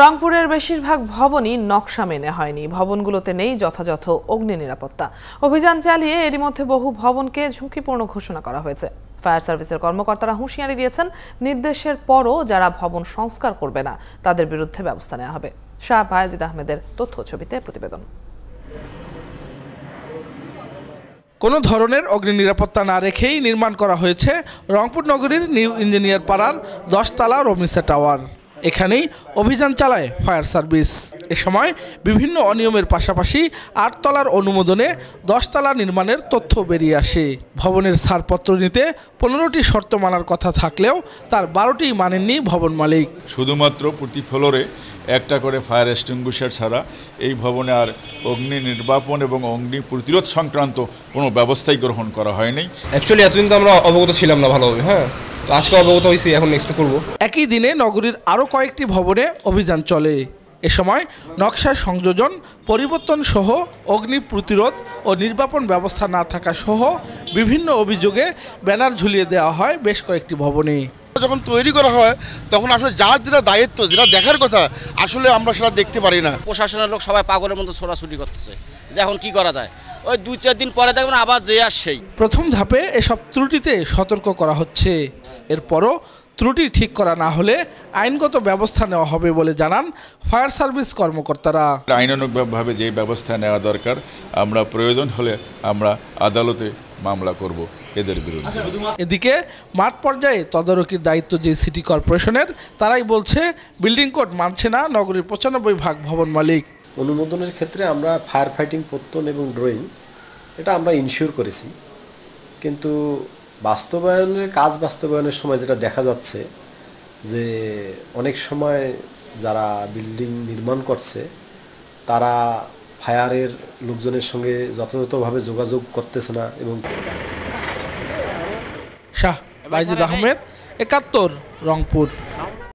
রংপুরের বেশিরভাগ ভবনই নকশা মেনে হয়নি। ভবনগুলোতে নেই যথাযথ অগ্নি নিরাপত্তা। অভিযান চালিয়ে এরই মধ্যে বহু ভবনকে ঝুঁকিপূর্ণ ঘোষণা করা হয়েছে। ফায়ার সার্ভিসের কর্মকর্তারা হুঁশিয়ারি দিয়েছেন, নির্দেশের পরও যারা ভবন সংস্কার করবে না তাদের বিরুদ্ধে ব্যবস্থা নেওয়া হবে। শাহ বায়েজিদ আহমেদের তথ্য ছবিতে প্রতিবেদন। কোনো ধরনের অগ্নি নিরাপত্তা না রেখেই নির্মাণ করা হয়েছে রংপুর নগরীর নিউ ইঞ্জিনিয়ার পাড়ার 10তলা রমিসা টাওয়ার। এখানেই অভিযান চালায় ফায়ার সার্ভিস। এ সময় বিভিন্ন অনিয়মের পাশাপাশি 8 তলার অনুমোদনে 10 তলা নির্মাণের তথ্য বেরিয়ে আসে। ভবনের ছাড়পত্র নিতে 15টি শর্ত মানার কথা থাকলেও তার 12টি মানেননি ভবন মালিক। শুধুমাত্র প্রতি ফ্লোরে একটা করে ফায়ার এক্সটিংগুইশার ছাড়া এই ভবনে আর অগ্নি নির্বাপন এবং অগ্নি প্রতিরোধ সংক্রান্ত কোনো ব্যবস্থাই গ্রহণ করা হয়নি। অ্যাকচুয়ালি এতদিন তো আমরা অবগত ছিলাম না ভালোভাবে, আজকে অবগত হয়েছি, এখন নেক্সট করব। একই দিনে নগরীর আরও কয়েকটি ভবনে অভিযান চলে। এ সময় নকশা সংযোজন, পরিবর্তন সহ অগ্নি প্রতিরোধ ও নির্বাপন ব্যবস্থা না থাকা সহ বিভিন্ন অভিযোগে ব্যানার ঝুলিয়ে দেওয়া হয় বেশ কয়েকটি ভবনে। যখন তৈরি করা হয় তখন আসলে যার যেটা দায়িত্ব, যেটা দেখার কথা, আসলে আমরা সেটা দেখতে পারি না। প্রশাসনের লোক সবাই পাগলের মতো ছোটাছুটি করতেছে, যে এখন কি করা যায়। ওই 2-4 দিন পরে দেখবেন আবার যে আর সেই। প্রথম ধাপে এসব ত্রুটিতে সতর্ক করা হচ্ছে। এরপরও ত্রুটি ঠিক করা না হলে আইনগত ব্যবস্থা নেওয়া হবে বলে জানান ফায়ার সার্ভিস কর্মকর্তারা। আইনানুগভাবে যে ব্যবস্থা নেওয়া দরকার, আমরা প্রয়োজন হলে আমরা আদালতে মামলা করব এদের বিরুদ্ধে। এদিকে মাঠ পর্যায়ে তদারকির দায়িত্ব যে সিটি কর্পোরেশনের, তারাই বলছে বিল্ডিং কোড মানছে না নগরীর 95% ভবন মালিক। অনুমোদনের ক্ষেত্রে আমরা ফায়ার ফাইটিং পত্তন এবং ড্রয়িং এটা আমরা ইনশিওর করেছি, কিন্তু বাস্তবায়নের সময় যেটা দেখা যাচ্ছে যে অনেক সময় যারা বিল্ডিং নির্মাণ করছে তারা ফায়ারের লোকজনের সঙ্গে যথাযথভাবে যোগাযোগ করতেছে না। এবং শাহ বায়েজিদ আহমেদ, 71, রংপুর।